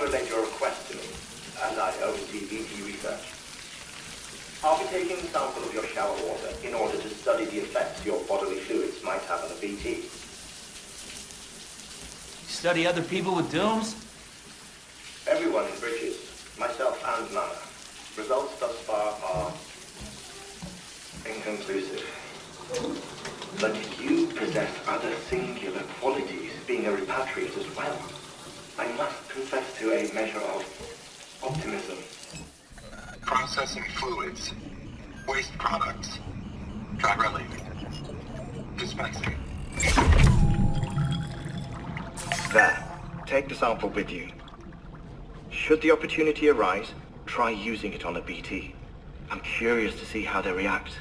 relayed your request to me, as I oversee VT research. I'll be taking a sample of your shower water in order to study the effects your bodily fluids might have on a VT. Study other people with dooms? Everyone in Bridges, myself and Nana. Results thus far are inconclusive. But you possess other singular qualities, being a repatriate as well. I must confess to a measure of optimism. Processing fluids. Waste products. Try relief. Dispensing. There. Take the sample with you. Should the opportunity arise, try using it on a BT. I'm curious to see how they react.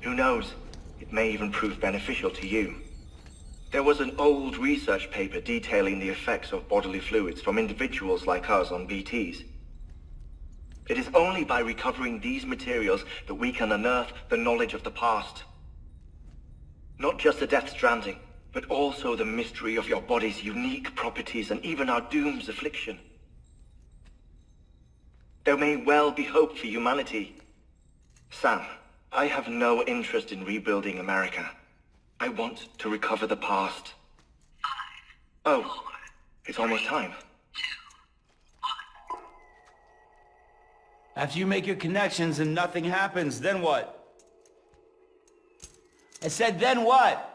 Who knows? It may even prove beneficial to you. There was an old research paper detailing the effects of bodily fluids from individuals like us on BTs. It is only by recovering these materials that we can unearth the knowledge of the past. Not just the Death Stranding, but also the mystery of your body's unique properties and even our doom's affliction. There may well be hope for humanity. Sam, I have no interest in rebuilding America. I want to recover the past. 5, 4, oh, it's almost time. 2, 1. After you make your connections and nothing happens, then what? I said, then what?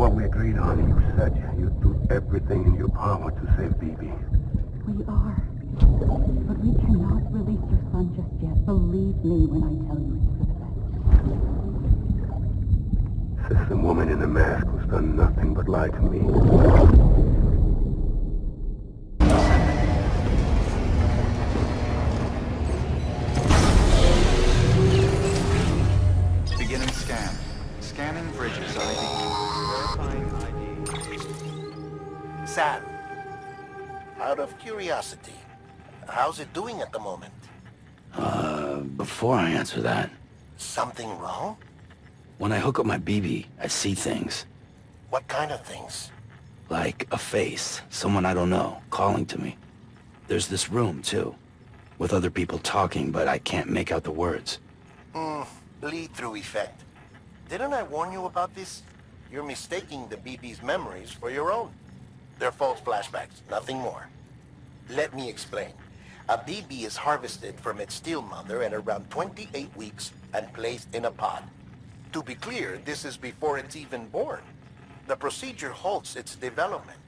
What we agreed on, you said you'd do everything in your power to save Bibi. We are. But we cannot release your son just yet. Believe me when I tell you it's for the best. System woman in the mask who's done nothing but lie to me. Beginning scan. Scanning Bridges ID. Sam, out of curiosity, how's it doing at the moment? Before I answer that, Something wrong? when I hook up my BB, I see things. What kind of things? Like a face, someone I don't know, calling to me. There's this room, too, with other people talking, but I can't make out the words. Bleed-through effect. Didn't I warn you about this? You're mistaking the BB's memories for your own. They're false flashbacks, nothing more. Let me explain. A BB is harvested from its steel mother at around 28 weeks and placed in a pod. To be clear, this is before it's even born. The procedure halts its development.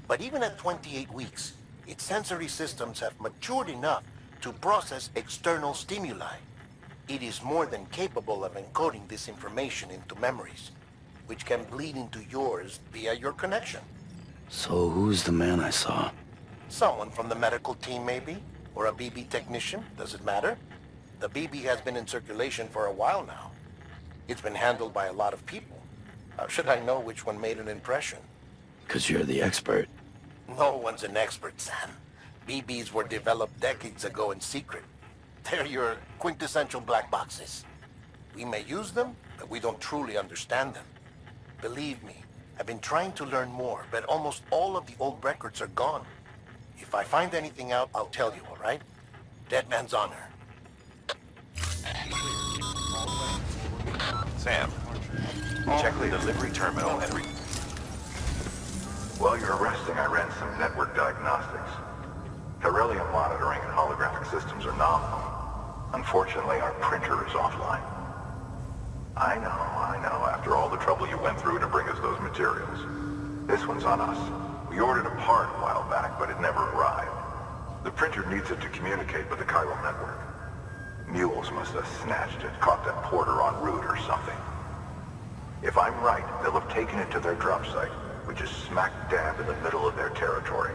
But even at 28 weeks, its sensory systems have matured enough to process external stimuli. It is more than capable of encoding this information into memories, which can bleed into yours via your connection. So who's the man I saw? Someone from the medical team, maybe? Or a BB technician? Does it matter? The BB has been in circulation for a while now. It's been handled by a lot of people. How should I know which one made an impression? 'Cause you're the expert. No one's an expert, Sam. BBs were developed decades ago in secret. They're your quintessential black boxes. We may use them, but we don't truly understand them. Believe me, I've been trying to learn more, but almost all of the old records are gone. If I find anything out, I'll tell you, all right? Dead man's honor. Sam, check the delivery terminal and While you're resting, I ran some network diagnostics. Beryllium monitoring and holographic systems are nominal. Unfortunately, our printer is offline. I know, after all the trouble you went through to bring us those materials. This one's on us. We ordered a part a while back, but it never arrived. The printer needs it to communicate with the chiral network. Mules must have snatched it, caught that porter en route or something. If I'm right, they'll have taken it to their drop site, which is smack dab in the middle of their territory.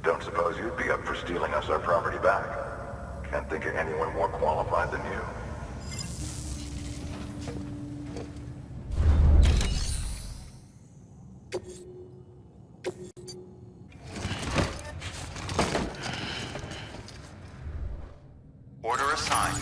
Don't suppose you'd be up for stealing us our property back? Can't think of anyone more qualified than you. Order assigned.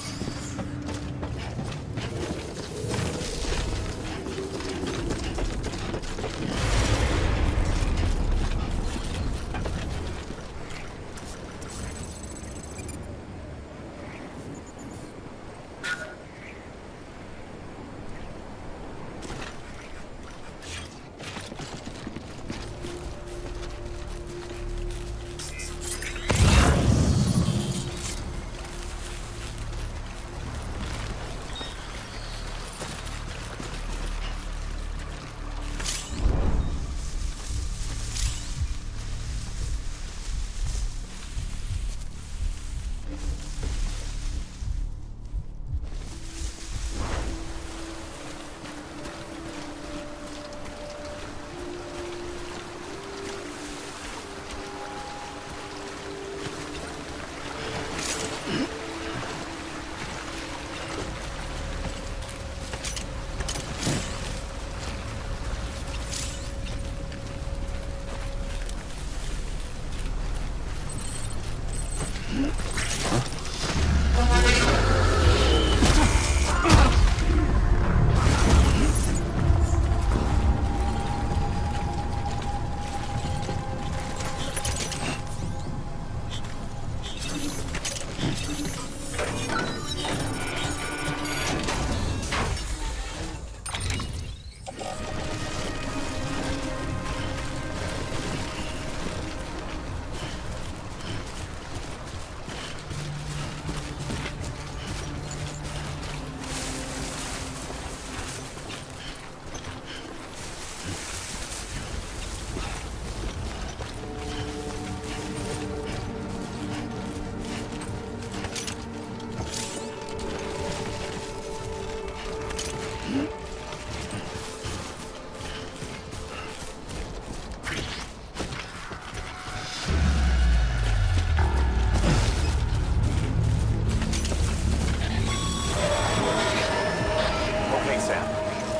Okay, Sam.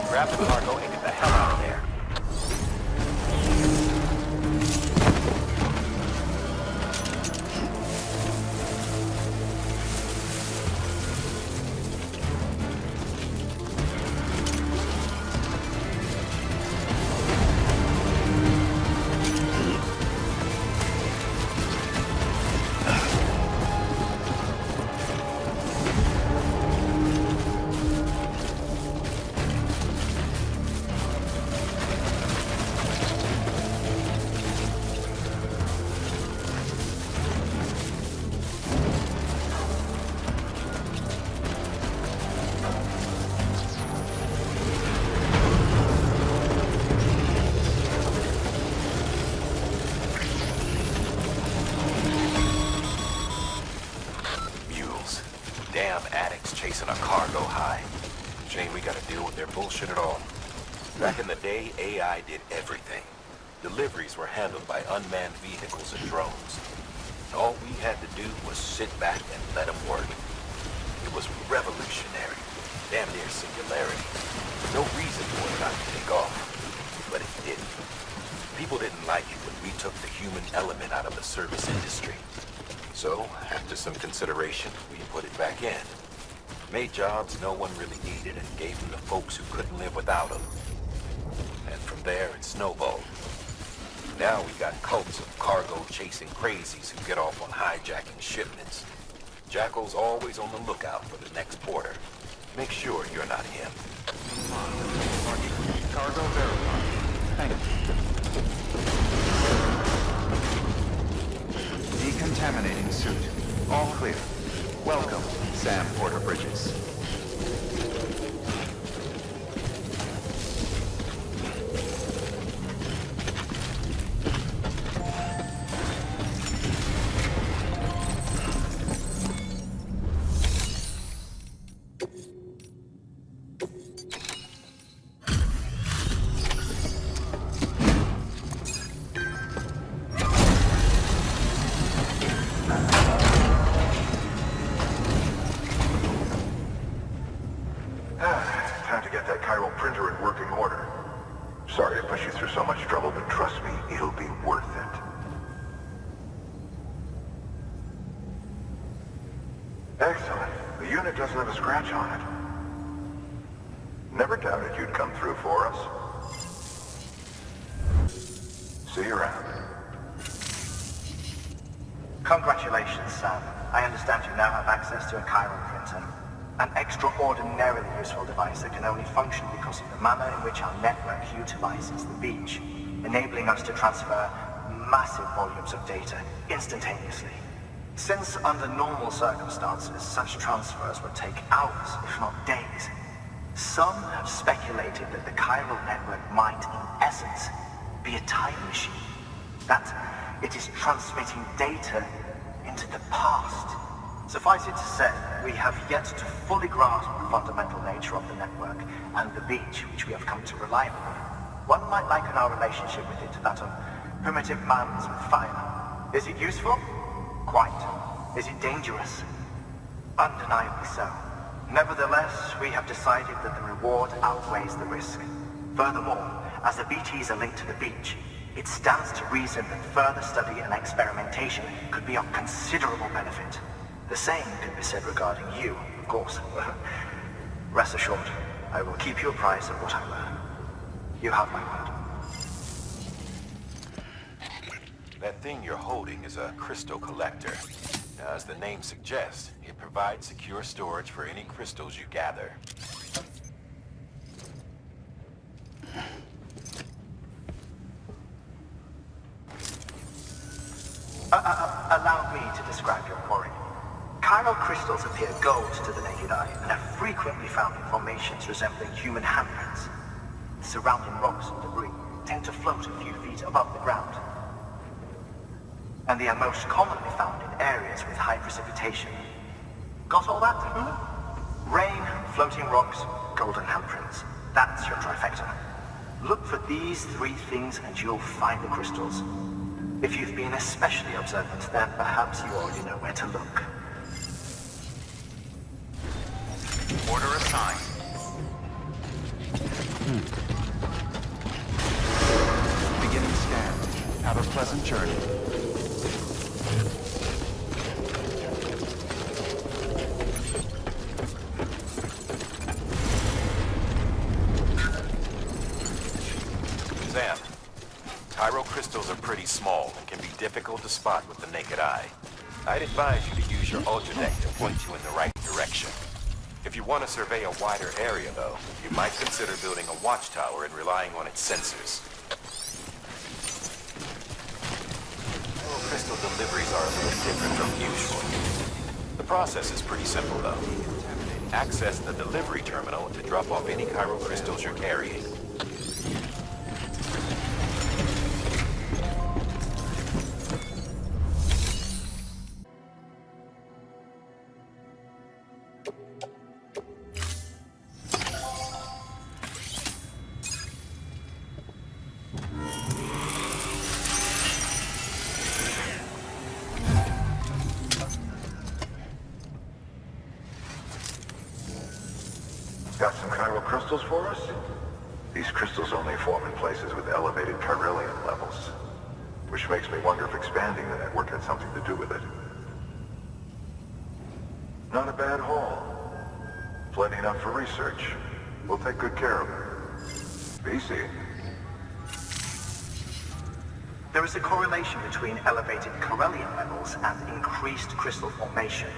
Grab the cargo and get the hell out of there. Damn addicts chasing a cargo high. Shame we gotta deal with their bullshit at all. Back in the day, AI did everything. Deliveries were handled by unmanned vehicles and drones. All we had to do was sit back and let them work. It was revolutionary. Damn near singularity. No reason for it not to take off. But it didn't. People didn't like it when we took the human element out of the service industry. So, after some consideration, we put it back in. Made jobs no one really needed and gave them to folks who couldn't live without them. And from there, it snowballed. Now we got cults of cargo-chasing crazies who get off on hijacking shipments. Jackal's always on the lookout for the next porter. Make sure you're not him. Cargo verified. Thank you. Decontaminating suit. All clear. Welcome, Sam Porter Bridges. Excellent. The unit doesn't have a scratch on it. Never doubted you'd come through for us. See you around. Congratulations, Sam. I understand you now have access to a chiral printer. An extraordinarily useful device that can only function because of the manner in which our network utilizes the beach, enabling us to transfer massive volumes of data instantaneously. Since under normal circumstances, such transfers would take hours, if not days, some have speculated that the chiral network might, in essence, be a time machine. That it is transmitting data into the past. Suffice it to say, we have yet to fully grasp the fundamental nature of the network and the beach which we have come to rely on. One might liken our relationship with it to that of primitive man's with fire. Is it useful? Quite. Is it dangerous? Undeniably so. Nevertheless, we have decided that the reward outweighs the risk. Furthermore, as the BTs are linked to the beach, it stands to reason that further study and experimentation could be of considerable benefit. The same could be said regarding you, of course. Rest assured, I will keep you apprised of what I learn. You have my word. That thing you're holding is a crystal collector. Now, as the name suggests, it provides secure storage for any crystals you gather. Allow me to describe your quarry. Chiral crystals appear gold to the naked eye and are frequently found in formations resembling human handprints. The surrounding rocks and debris tend to float a few feet above the ground. And they are most commonly found in areas with high precipitation. Got all that? Rain, floating rocks, golden handprints. That's your trifecta. Look for these three things and you'll find the crystals. If you've been especially observant, then perhaps you already know where to look. Order assigned. Beginning scan. Have a pleasant journey. Sam, chiral crystals are pretty small and can be difficult to spot with the naked eye. I'd advise you to use your ultradeck to point you in the right direction. If you want to survey a wider area, though, you might consider building a watchtower and relying on its sensors. Chiral crystal deliveries are a little different from usual. The process is pretty simple, though. Access the delivery terminal to drop off any chiral crystals you're carrying. Got some chiral crystals for us? These crystals only form in places with elevated chiralium levels, which makes me wonder if expanding the network had something to do with it. Not a bad haul. Plenty enough for research. We'll take good care of it. BC. There is a correlation between elevated chiralium levels and increased crystal formation.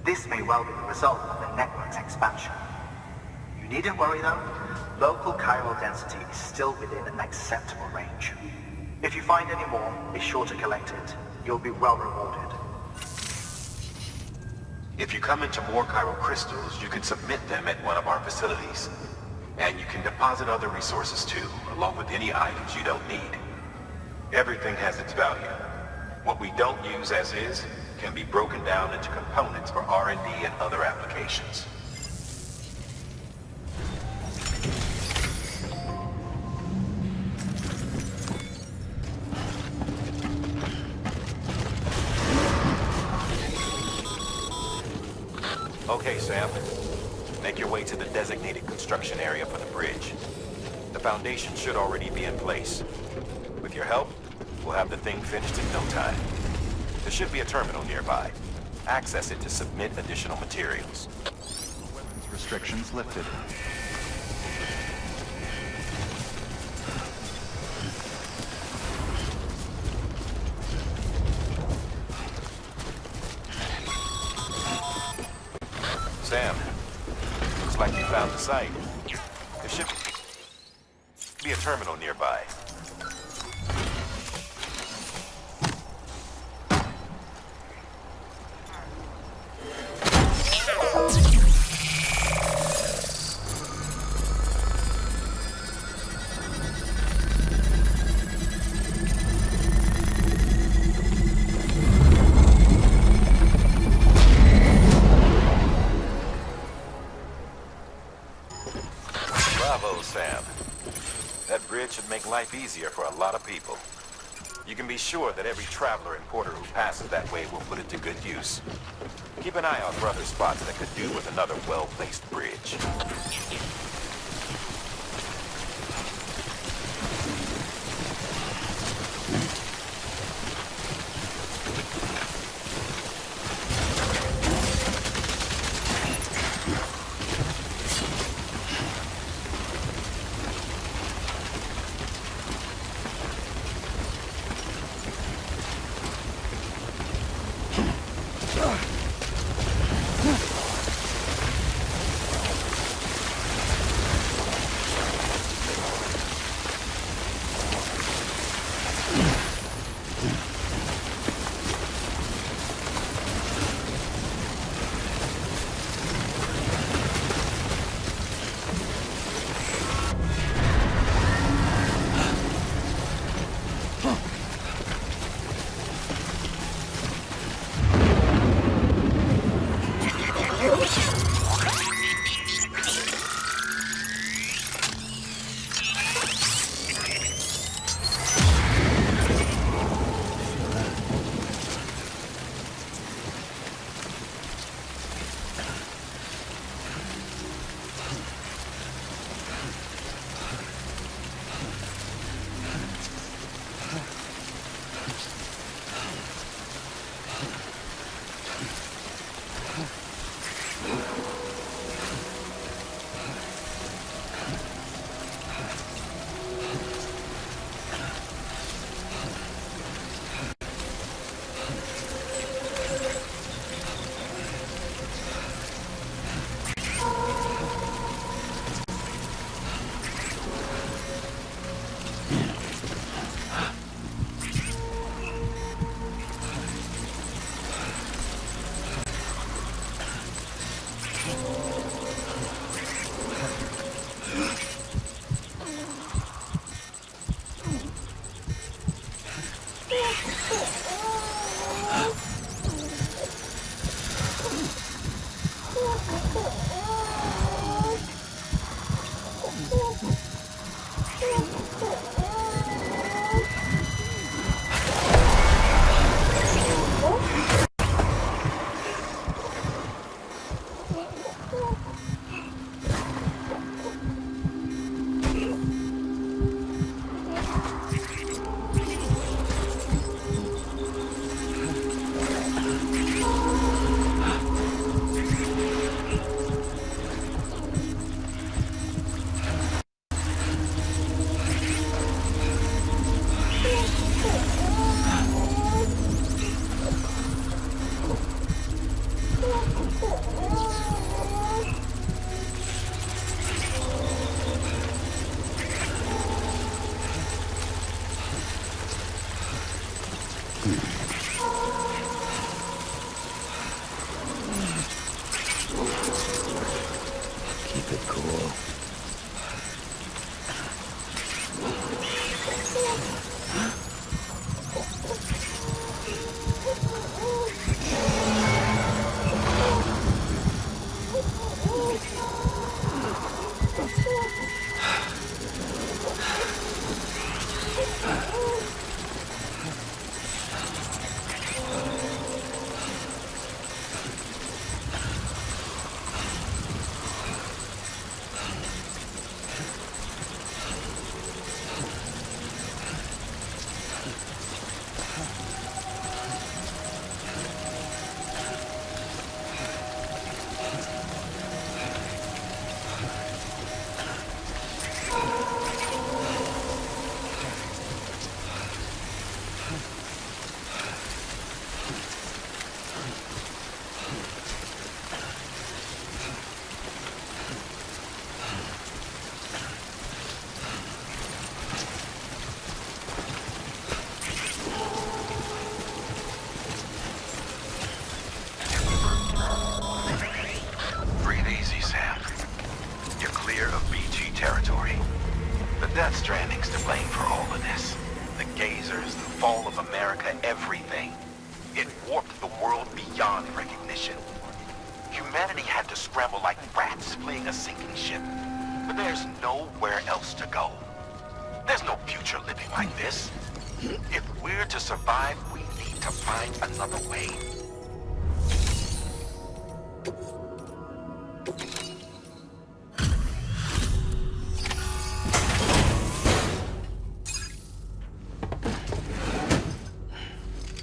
This may well be the result of the network's expansion. You needn't worry though. Local chiral density is still within an acceptable range. If you find any more, be sure to collect it. You'll be well rewarded. If you come into more chiral crystals, you can submit them at one of our facilities. And you can deposit other resources too, along with any items you don't need. Everything has its value. What we don't use as is can be broken down into components for R&D and other applications. Okay, Sam. Make your way to the designated construction area for the bridge. The foundation should already be in place. With your help, we'll have the thing finished in no time. There should be a terminal nearby. Access it to submit additional materials. Weapons restrictions lifted. Sam, looks like you found the site. There should be a terminal nearby. Bravo, Sam. That bridge should make life easier for a lot of people. You can be sure that every traveler and porter who passes that way will put it to good use. Keep an eye out for other spots that could do with another well-placed bridge. a sinking ship. But there's nowhere else to go. There's no future living like this. If we're to survive, we need to find another way.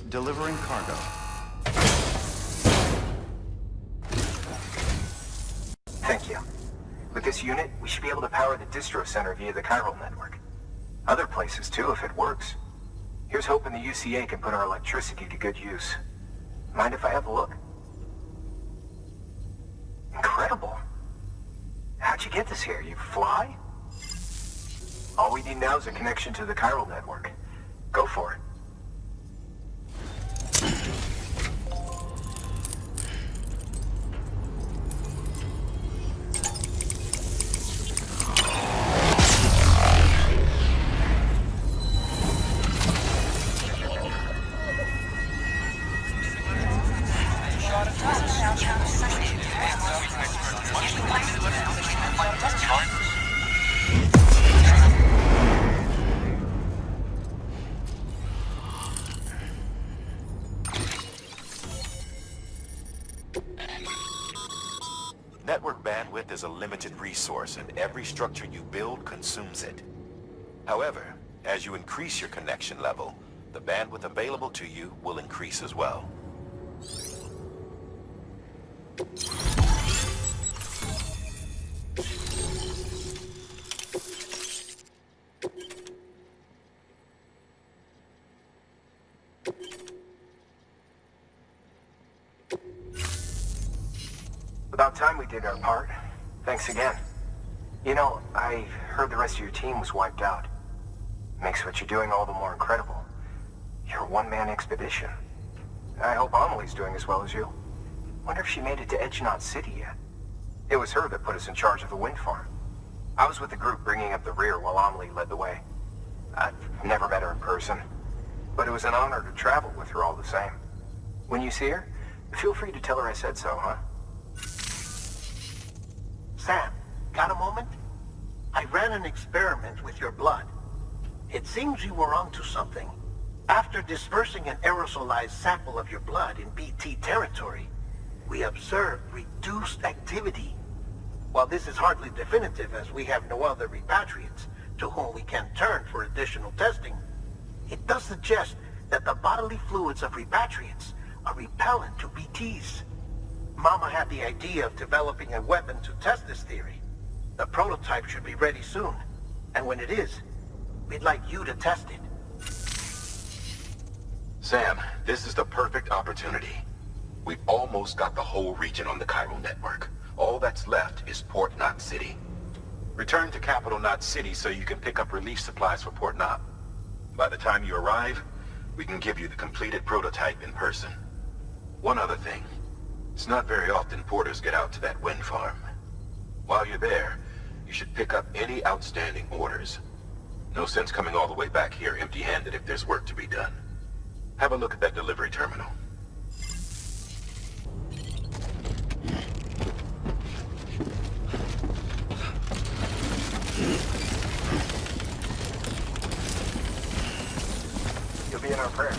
Delivering cargo. Thank you. With this unit, we should be able to power the distro center via the chiral network. Other places too, if it works. Here's hoping the UCA can put our electricity to good use. Mind if I have a look? Incredible. How'd you get this here? You fly? All we need now is a connection to the chiral network. Go for it. Network bandwidth is a limited resource, and every structure you build consumes it. However, as you increase your connection level, the bandwidth available to you will increase as well. About time we did our part. Thanks again. You know, I heard the rest of your team was wiped out. Makes what you're doing all the more incredible. You're a one-man expedition. I hope Amelie's doing as well as you. Wonder if she made it to Edgenot City yet. It was her that put us in charge of the wind farm. I was with the group bringing up the rear while Amelie led the way. I've never met her in person, but it was an honor to travel with her all the same. When you see her, feel free to tell her I said so, huh? Sam, got a moment? I ran an experiment with your blood. It seems you were onto something. After dispersing an aerosolized sample of your blood in BT territory, we observed reduced activity. While this is hardly definitive as we have no other repatriates to whom we can turn for additional testing, it does suggest that the bodily fluids of repatriates are repellent to BTs. Mama had the idea of developing a weapon to test this theory. The prototype should be ready soon, and when it is, we'd like you to test it. Sam, this is the perfect opportunity. We've almost got the whole region on the chiral network. All that's left is Port Knot City. Return to Capital Knot City so you can pick up relief supplies for Port Knot. By the time you arrive, we can give you the completed prototype in person. One other thing. It's not very often porters get out to that wind farm. While you're there, you should pick up any outstanding orders. No sense coming all the way back here empty-handed if there's work to be done. Have a look at that delivery terminal. You'll be in our prayers.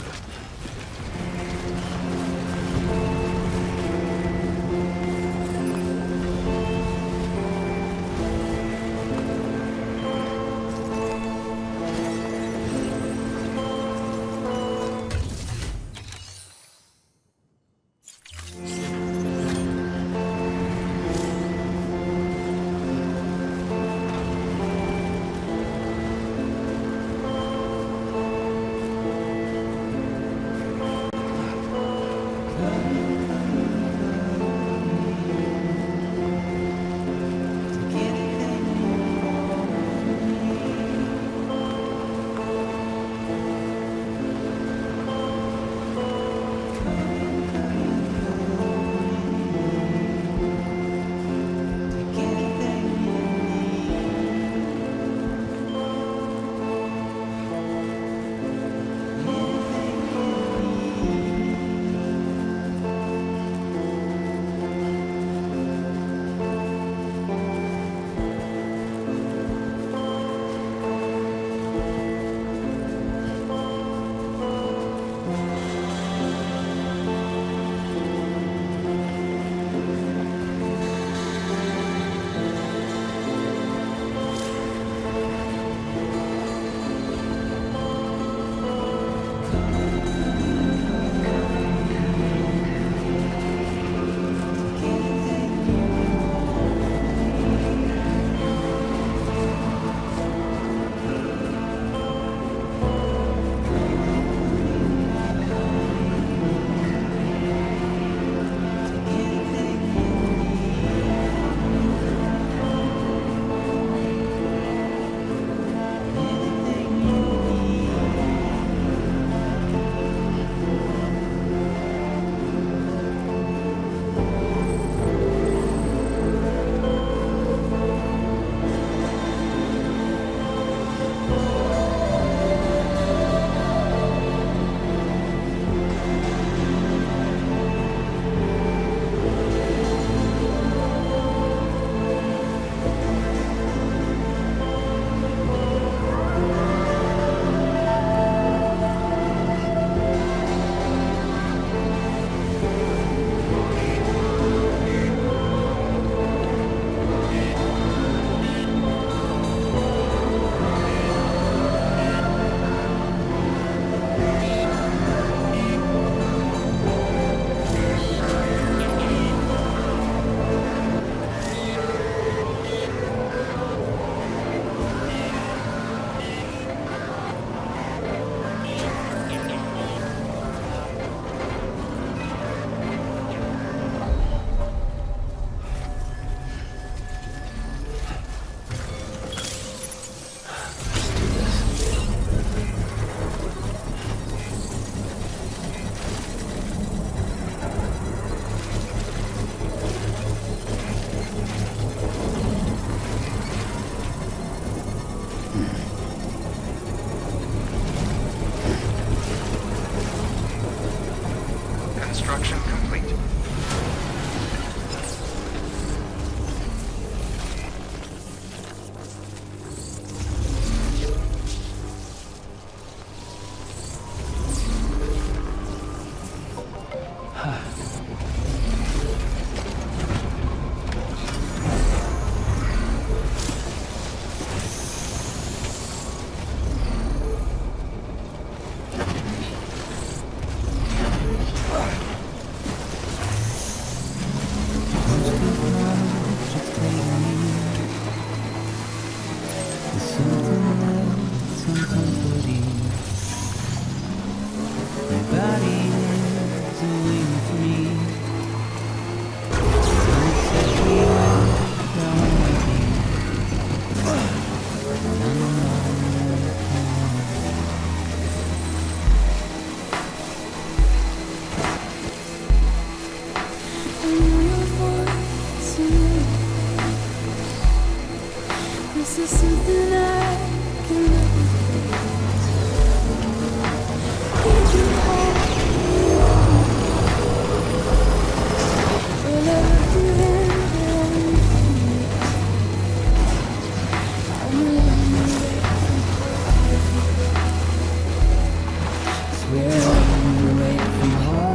Mission complete. This is something I can need you hold will never do swear I'm away from home.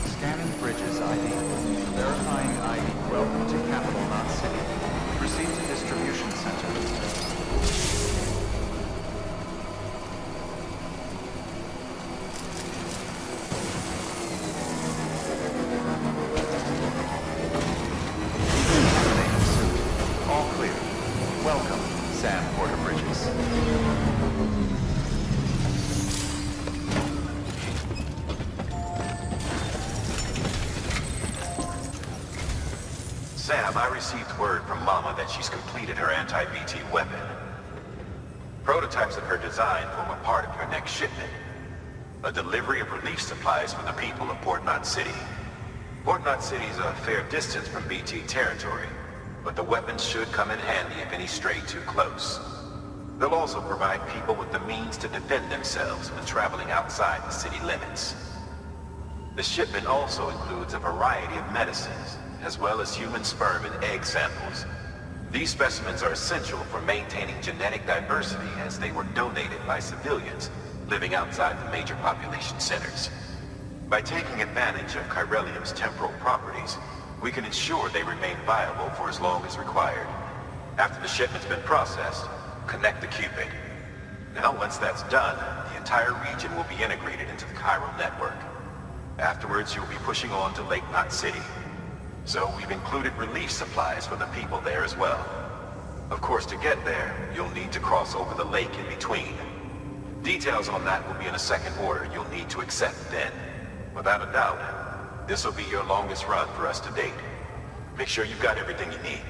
Scanning bridges ID. Verifying ID. Welcome to Capital Knot City. Proceed to distribution center. All clear. Welcome, Sam Porter Bridges. Sam, I received word from Mama that she's completed her anti-BT weapon. Prototypes of her design form a part of your next shipment. A delivery of relief supplies for the people of Port Knot City. Port Knot City is a fair distance from BT territory, but the weapons should come in handy if any stray too close. They'll also provide people with the means to defend themselves when traveling outside the city limits. The shipment also includes a variety of medicines, as well as human sperm and egg samples. These specimens are essential for maintaining genetic diversity as they were donated by civilians living outside the major population centers. By taking advantage of chiralium's temporal properties, we can ensure they remain viable for as long as required. After the shipment's been processed, connect the Cupid. Now, once that's done, the entire region will be integrated into the chiral network. Afterwards, you'll be pushing on to Lake Knot City. So we've included relief supplies for the people there as well. Of course, to get there, you'll need to cross over the lake in between. Details on that will be in a second order you'll need to accept then. Without a doubt, this will be your longest run for us to date. Make sure you've got everything you need.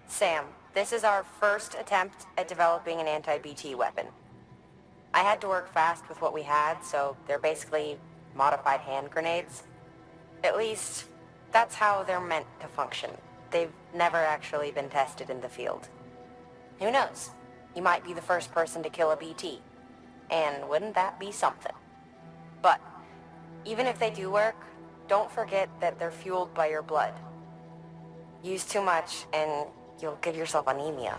Sam, this is our first attempt at developing an anti-BT weapon. I had to work fast with what we had, so they're basically modified hand grenades. At least, that's how they're meant to function. They've never actually been tested in the field. Who knows? You might be the first person to kill a BT. And wouldn't that be something? But, even if they do work, don't forget that they're fueled by your blood. Use too much, and you'll give yourself anemia.